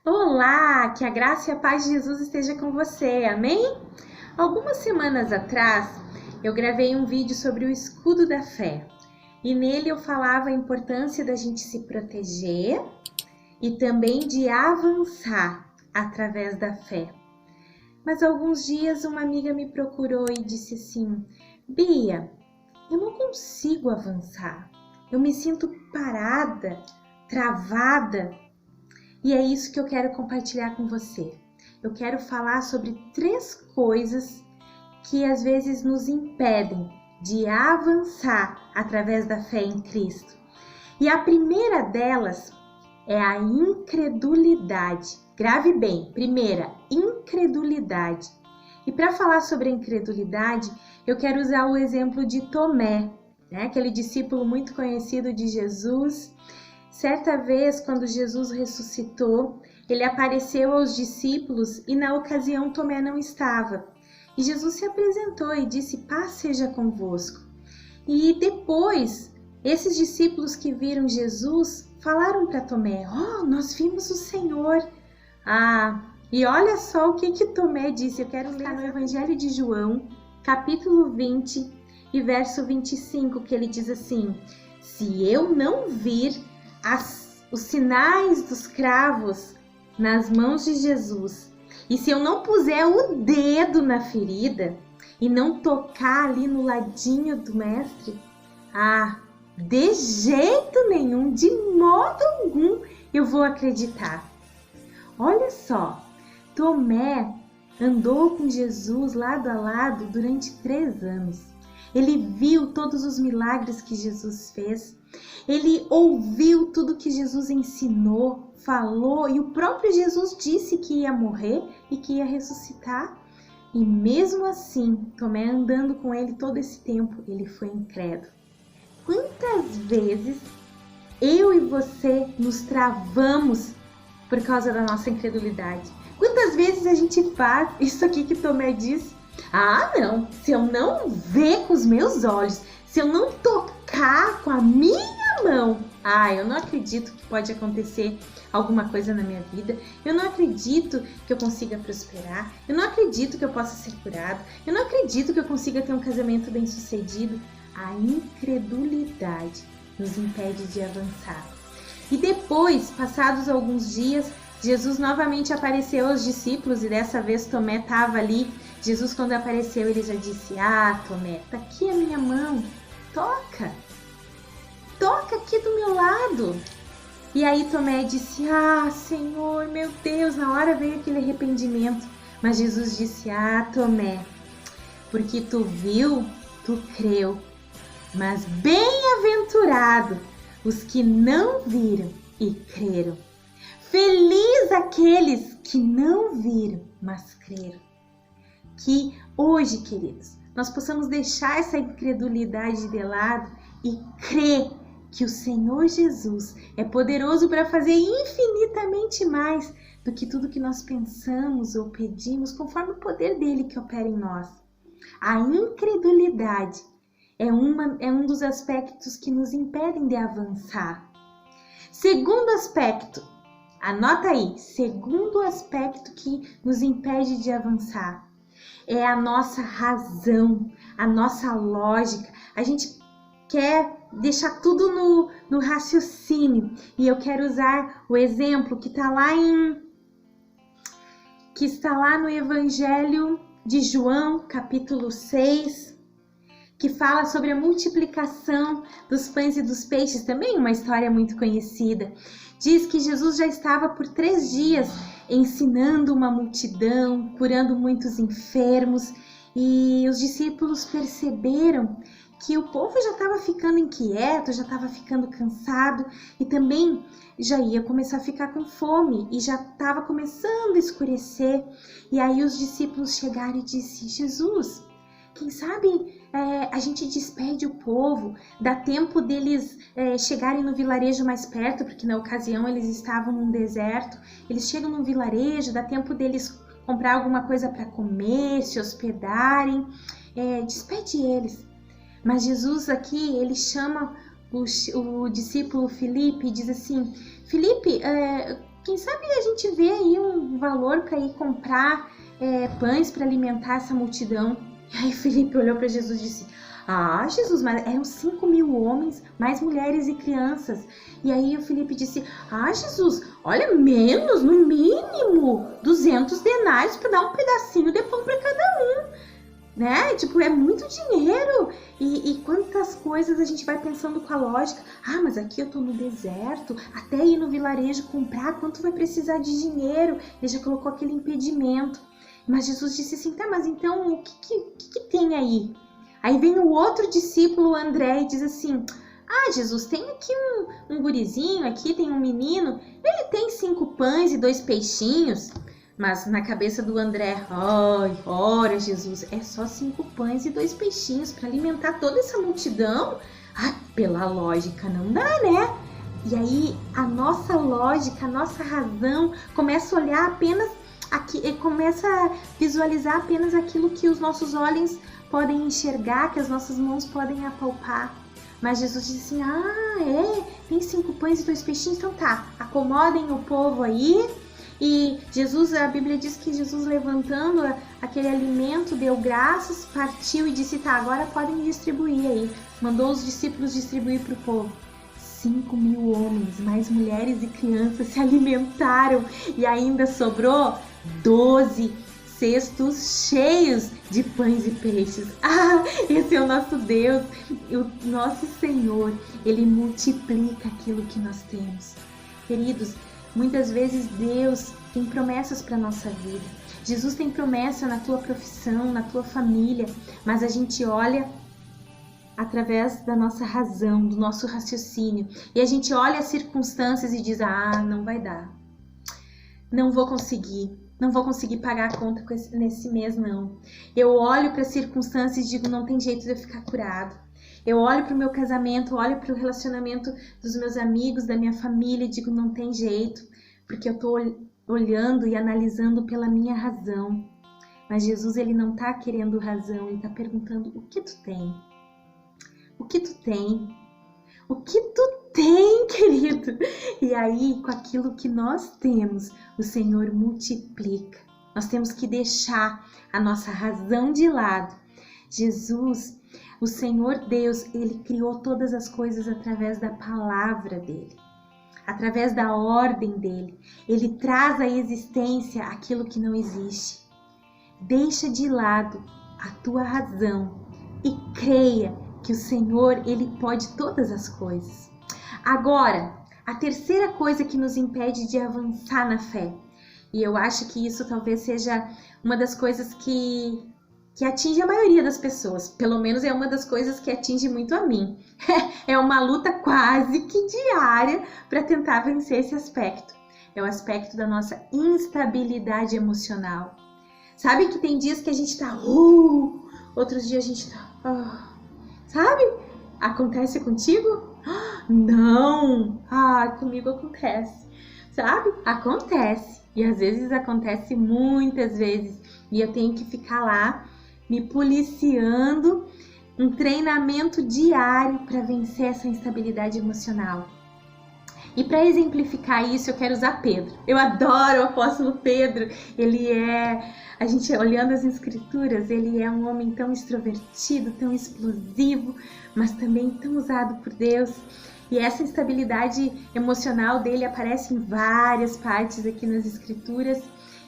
Olá, que a graça e a paz de Jesus esteja com você, amém? Algumas semanas atrás, eu gravei um vídeo sobre o escudo da fé e nele eu falava a importância da gente se proteger e também de avançar através da fé. Mas alguns dias uma amiga me procurou e disse assim: Bia, eu não consigo avançar, eu me sinto parada, travada. E é isso que eu quero compartilhar com você. Eu quero falar sobre 3 coisas que às vezes nos impedem de avançar através da fé em Cristo. E a primeira delas é a incredulidade. Grave bem, primeira, incredulidade. E para falar sobre a incredulidade, eu quero usar o exemplo de Tomé, aquele discípulo muito conhecido de Jesus. Certa vez, quando Jesus ressuscitou, ele apareceu aos discípulos e na ocasião Tomé não estava. E Jesus se apresentou e disse: paz seja convosco. E depois, esses discípulos que viram Jesus falaram para Tomé: nós vimos o Senhor. E olha só o que Tomé disse. Eu quero ler no Evangelho de João, capítulo 20 e verso 25, que ele diz assim: se eu não vir os sinais dos cravos nas mãos de Jesus, e se eu não puser o dedo na ferida e não tocar ali no ladinho do mestre, de jeito nenhum, de modo algum, eu vou acreditar. Olha só, Tomé andou com Jesus lado a lado durante 3 anos. Ele viu todos os milagres que Jesus fez. Ele ouviu tudo que Jesus ensinou, falou, e o próprio Jesus disse que ia morrer e que ia ressuscitar. E mesmo assim, Tomé andando com ele todo esse tempo, ele foi incrédulo. Quantas vezes eu e você nos travamos por causa da nossa incredulidade? Quantas vezes a gente faz isso aqui que Tomé disse? Não, se eu não ver com os meus olhos, se eu não tocar com a minha mão, eu não acredito que pode acontecer alguma coisa na minha vida, eu não acredito que eu consiga prosperar, eu não acredito que eu possa ser curado, eu não acredito que eu consiga ter um casamento bem-sucedido. A incredulidade nos impede de avançar. E depois, passados alguns dias, Jesus novamente apareceu aos discípulos e dessa vez Tomé estava ali. Jesus, quando apareceu, ele já disse: Tomé, tá aqui a minha mão, toca aqui do meu lado. E aí Tomé disse: Senhor, meu Deus, na hora veio aquele arrependimento. Mas Jesus disse: Tomé, porque tu viu, tu creu. Mas bem-aventurado os que não viram e creram. Feliz aqueles que não viram, mas creram. Que hoje, queridos, nós possamos deixar essa incredulidade de lado e crer que o Senhor Jesus é poderoso para fazer infinitamente mais do que tudo que nós pensamos ou pedimos, conforme o poder dele que opera em nós. A incredulidade é um dos aspectos que nos impedem de avançar. Segundo aspecto, anota aí, segundo aspecto que nos impede de avançar, é a nossa razão, a nossa lógica. A gente quer deixar tudo no raciocínio. E eu quero usar o exemplo que está lá no Evangelho de João, capítulo 6, que fala sobre a multiplicação dos pães e dos peixes, também uma história muito conhecida. Diz que Jesus já estava por 3 dias ensinando uma multidão, curando muitos enfermos, e os discípulos perceberam que o povo já estava ficando inquieto, já estava ficando cansado e também já ia começar a ficar com fome e já estava começando a escurecer. E aí os discípulos chegaram e disseram: Jesus, quem sabe a gente despede o povo, dá tempo deles chegarem no vilarejo mais perto, porque na ocasião eles estavam num deserto. Eles chegam num vilarejo, dá tempo deles comprar alguma coisa para comer, se hospedarem, despede eles. Mas Jesus aqui, ele chama o discípulo Filipe e diz assim: Filipe, Quem sabe a gente vê aí um valor para ir comprar pães para alimentar essa multidão. E aí Felipe olhou para Jesus e disse: ah, Jesus, mas eram 5.000 homens, mais mulheres e crianças. E aí o Felipe disse: ah, Jesus, olha, menos, no mínimo 200 denários para dar um pedacinho de pão para cada um. Né? Tipo, é muito dinheiro. E quantas coisas a gente vai pensando com a lógica. Ah, mas aqui eu tô no deserto, até ir no vilarejo comprar, quanto vai precisar de dinheiro? Ele já colocou aquele impedimento. Mas Jesus disse assim: tá, mas então o que tem aí? Aí vem o outro discípulo, André, e diz assim: ah, Jesus, tem aqui um gurizinho, aqui tem um menino, ele tem 5 pães e 2 peixinhos. Mas na cabeça do André: ai, ora, Jesus, é só 5 pães e 2 peixinhos para alimentar toda essa multidão? Ah, pela lógica não dá, né? E aí a nossa lógica, a nossa razão começa a olhar apenas aqui, começa a visualizar apenas aquilo que os nossos olhos podem enxergar, que as nossas mãos podem apalpar. Mas Jesus disse assim: ah, tem 5 pães e 2 peixinhos, então tá, acomodem o povo aí. E Jesus, a Bíblia diz que Jesus, levantando aquele alimento, deu graças, partiu e disse: tá, agora podem distribuir aí. Mandou os discípulos distribuir para o povo. 5.000 homens, mais mulheres e crianças se alimentaram e ainda sobrou 12 cestos cheios de pães e peixes. Ah, esse é o nosso Deus, o nosso Senhor. Ele multiplica aquilo que nós temos. Queridos, muitas vezes Deus tem promessas para a nossa vida. Jesus tem promessa na tua profissão, na tua família, mas a gente olha através da nossa razão, do nosso raciocínio, e a gente olha as circunstâncias e diz: ah, não vai dar, não vou conseguir pagar a conta nesse mês não. Eu olho para as circunstâncias e digo: não tem jeito de eu ficar curado. Eu olho para o meu casamento, olho para o relacionamento dos meus amigos, da minha família e digo: não tem jeito, porque eu estou olhando e analisando pela minha razão. Mas Jesus, ele não está querendo razão, ele está perguntando: o que tu tem? O que tu tem? O que tu tem, querido? E aí, com aquilo que nós temos, o Senhor multiplica. Nós temos que deixar a nossa razão de lado. Jesus, o Senhor Deus, ele criou todas as coisas através da palavra dele, através da ordem dele. Ele traz à existência aquilo que não existe. Deixa de lado a tua razão e creia que o Senhor, ele pode todas as coisas. Agora, a terceira coisa que nos impede de avançar na fé, e eu acho que isso talvez seja uma das coisas que atinge a maioria das pessoas, pelo menos é uma das coisas que atinge muito a mim. É uma luta quase que diária para tentar vencer esse aspecto. É o aspecto da nossa instabilidade emocional. Sabe que tem dias que a gente tá outros dias a gente tá sabe? Acontece contigo? Não! Comigo acontece. Sabe? Acontece. E às vezes acontece muitas vezes. E eu tenho que ficar lá me policiando, um treinamento diário para vencer essa instabilidade emocional. E para exemplificar isso, eu quero usar Pedro. Eu adoro o apóstolo Pedro. A gente olhando as escrituras, ele é um homem tão extrovertido, tão explosivo, mas também tão usado por Deus. E essa instabilidade emocional dele aparece em várias partes aqui nas escrituras.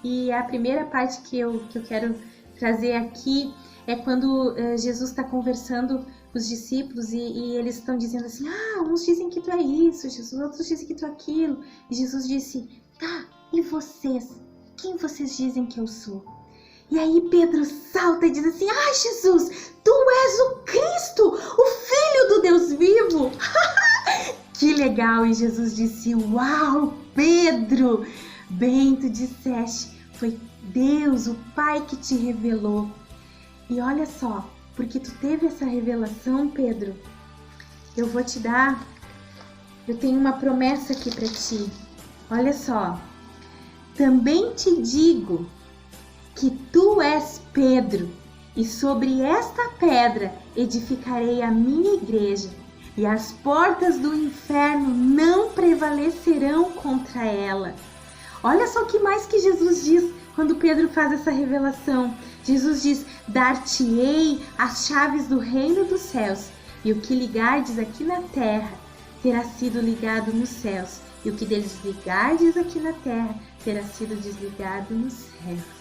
E a primeira parte que eu quero trazer aqui é quando Jesus está conversando com os discípulos e eles estão dizendo assim: uns dizem que tu é isso, Jesus, outros dizem que tu é aquilo. E Jesus disse: tá, e vocês? Quem vocês dizem que eu sou? E aí Pedro salta e diz assim: Jesus, tu és o Cristo, o Filho do Deus vivo. Que legal! E Jesus disse: uau, Pedro, bem tu disseste, foi Deus, o Pai, que te revelou. E olha só, porque tu teve essa revelação, Pedro, eu tenho uma promessa aqui para ti. Olha só, também te digo que tu és Pedro, e sobre esta pedra edificarei a minha igreja, e as portas do inferno não prevalecerão contra ela. Olha só o que mais que Jesus diz quando Pedro faz essa revelação. Jesus diz: dar-te-ei as chaves do reino dos céus, e o que ligardes aqui na terra terá sido ligado nos céus, e o que desligardes aqui na terra terá sido desligado nos céus.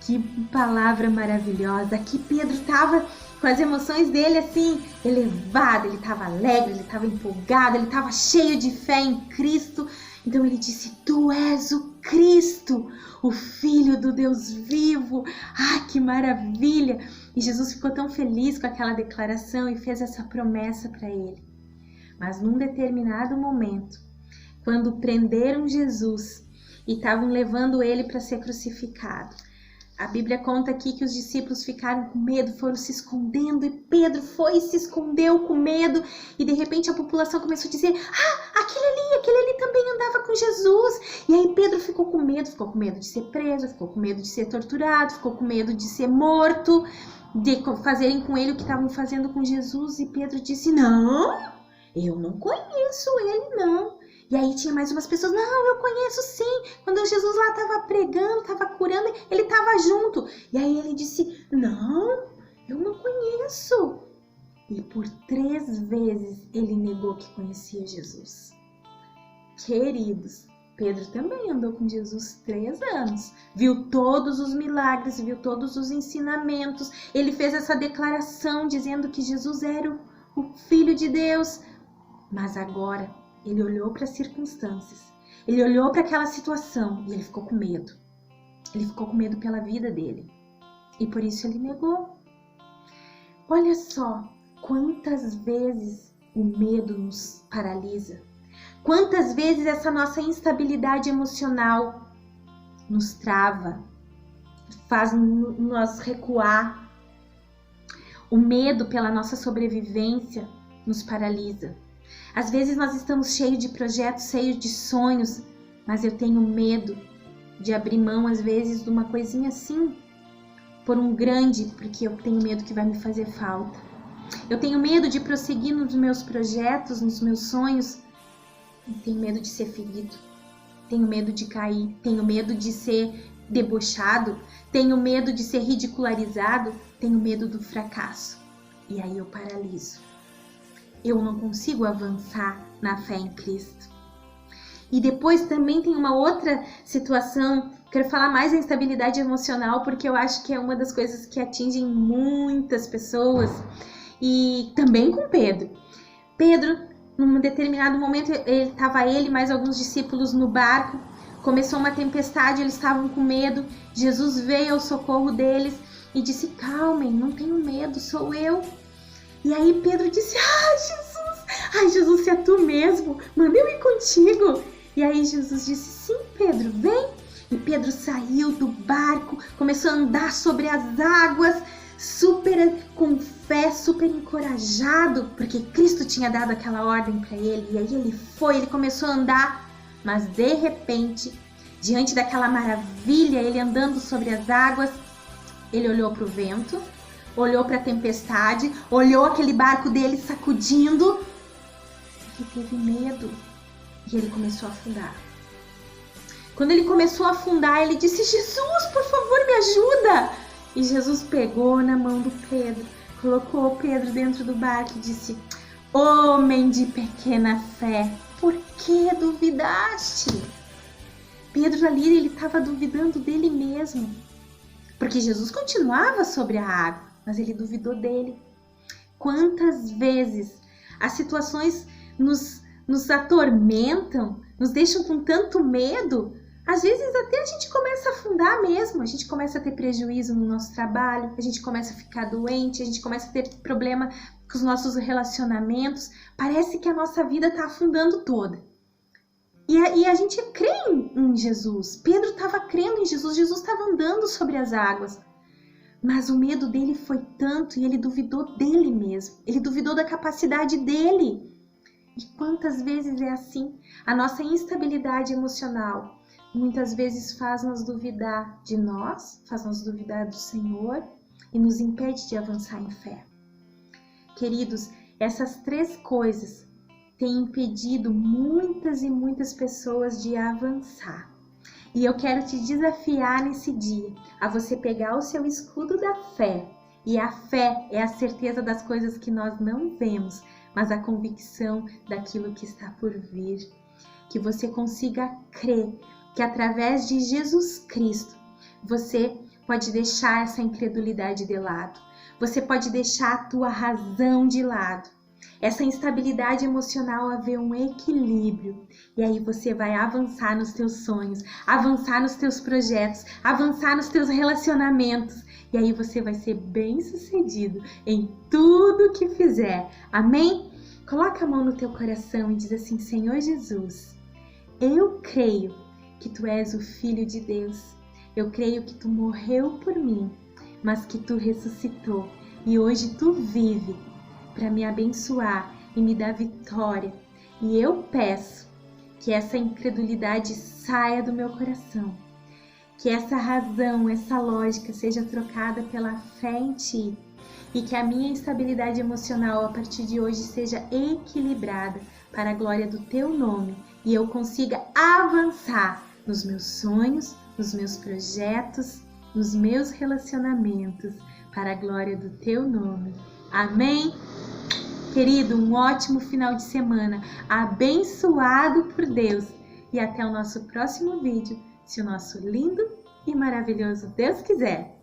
Que palavra maravilhosa! Aqui Pedro estava com as emoções dele assim, elevado, ele estava alegre, ele estava empolgado, ele estava cheio de fé em Cristo. Então ele disse: tu és o Cristo, o Filho do Deus vivo. Ah, que maravilha! E Jesus ficou tão feliz com aquela declaração e fez essa promessa para ele. Mas num determinado momento, quando prenderam Jesus e estavam levando ele para ser crucificado, a Bíblia conta aqui que os discípulos ficaram com medo, foram se escondendo, e Pedro foi e se escondeu com medo, e de repente a população começou a dizer: ah, aquele ali também andava com Jesus. E aí Pedro ficou com medo de ser preso, ficou com medo de ser torturado, ficou com medo de ser morto, de fazerem com ele o que estavam fazendo com Jesus. E Pedro disse: não, eu não conheço ele não. E aí tinha mais umas pessoas: não, eu conheço sim. Quando Jesus lá estava pregando, estava curando, ele estava junto. E aí ele disse: não, eu não conheço. E por 3 vezes ele negou que conhecia Jesus. Queridos, Pedro também andou com Jesus 3 anos. Viu todos os milagres, viu todos os ensinamentos. Ele fez essa declaração dizendo que Jesus era o Filho de Deus. Mas agora ele olhou para as circunstâncias, ele olhou para aquela situação e ele ficou com medo. Ele ficou com medo pela vida dele e por isso ele negou. Olha só quantas vezes o medo nos paralisa, quantas vezes essa nossa instabilidade emocional nos trava, faz nós recuar. O medo pela nossa sobrevivência nos paralisa. Às vezes nós estamos cheios de projetos, cheios de sonhos, mas eu tenho medo de abrir mão, às vezes, de uma coisinha assim, por um grande, porque eu tenho medo que vai me fazer falta. Eu tenho medo de prosseguir nos meus projetos, nos meus sonhos. Eu tenho medo de ser ferido, tenho medo de cair, tenho medo de ser debochado, tenho medo de ser ridicularizado, tenho medo do fracasso. E aí eu paraliso. Eu não consigo avançar na fé em Cristo. E depois também tem uma outra situação, quero falar mais da instabilidade emocional, porque eu acho que é uma das coisas que atingem muitas pessoas, e também com Pedro. Pedro, num determinado momento, estava ele e mais alguns discípulos no barco, começou uma tempestade, eles estavam com medo, Jesus veio ao socorro deles e disse: calmem, não tenham medo, sou eu. E aí Pedro disse: Jesus, se é tu mesmo, manda eu ir contigo. E aí Jesus disse: sim, Pedro, vem. E Pedro saiu do barco, começou a andar sobre as águas, super com fé, super encorajado, porque Cristo tinha dado aquela ordem para ele. E aí ele começou a andar, mas de repente, diante daquela maravilha, ele andando sobre as águas, ele olhou para o vento, olhou para a tempestade, olhou aquele barco dele sacudindo, e teve medo, e ele começou a afundar. Quando ele começou a afundar, ele disse: Jesus, por favor, me ajuda! E Jesus pegou na mão do Pedro, colocou o Pedro dentro do barco e disse: homem de pequena fé, por que duvidaste? Pedro ali, ele estava duvidando dele mesmo, porque Jesus continuava sobre a água, mas ele duvidou dele. Quantas vezes as situações nos atormentam, nos deixam com tanto medo, às vezes até a gente começa a afundar mesmo, a gente começa a ter prejuízo no nosso trabalho, a gente começa a ficar doente, a gente começa a ter problema com os nossos relacionamentos, parece que a nossa vida está afundando toda. E a gente crê em Jesus, Pedro estava crendo em Jesus, Jesus estava andando sobre as águas, mas o medo dele foi tanto e ele duvidou dele mesmo, ele duvidou da capacidade dele. E quantas vezes é assim? A nossa instabilidade emocional muitas vezes faz-nos duvidar de nós, faz-nos duvidar do Senhor e nos impede de avançar em fé. Queridos, essas 3 coisas têm impedido muitas e muitas pessoas de avançar. E eu quero te desafiar nesse dia a você pegar o seu escudo da fé. E a fé é a certeza das coisas que nós não vemos, mas a convicção daquilo que está por vir. Que você consiga crer que através de Jesus Cristo você pode deixar essa incredulidade de lado. Você pode deixar a tua razão de lado. Essa instabilidade emocional, haver um equilíbrio. E aí você vai avançar nos teus sonhos, avançar nos teus projetos, avançar nos teus relacionamentos. E aí você vai ser bem-sucedido em tudo que fizer. Amém? Coloca a mão no teu coração e diz assim: Senhor Jesus, eu creio que Tu és o Filho de Deus. Eu creio que Tu morreu por mim, mas que Tu ressuscitou. E hoje Tu vive para me abençoar e me dar vitória. E eu peço que essa incredulidade saia do meu coração. Que essa razão, essa lógica seja trocada pela fé em Ti. E que a minha instabilidade emocional a partir de hoje seja equilibrada para a glória do Teu nome. E eu consiga avançar nos meus sonhos, nos meus projetos, nos meus relacionamentos, para a glória do Teu nome. Amém? Querido, um ótimo final de semana, abençoado por Deus. E até o nosso próximo vídeo, se o nosso lindo e maravilhoso Deus quiser.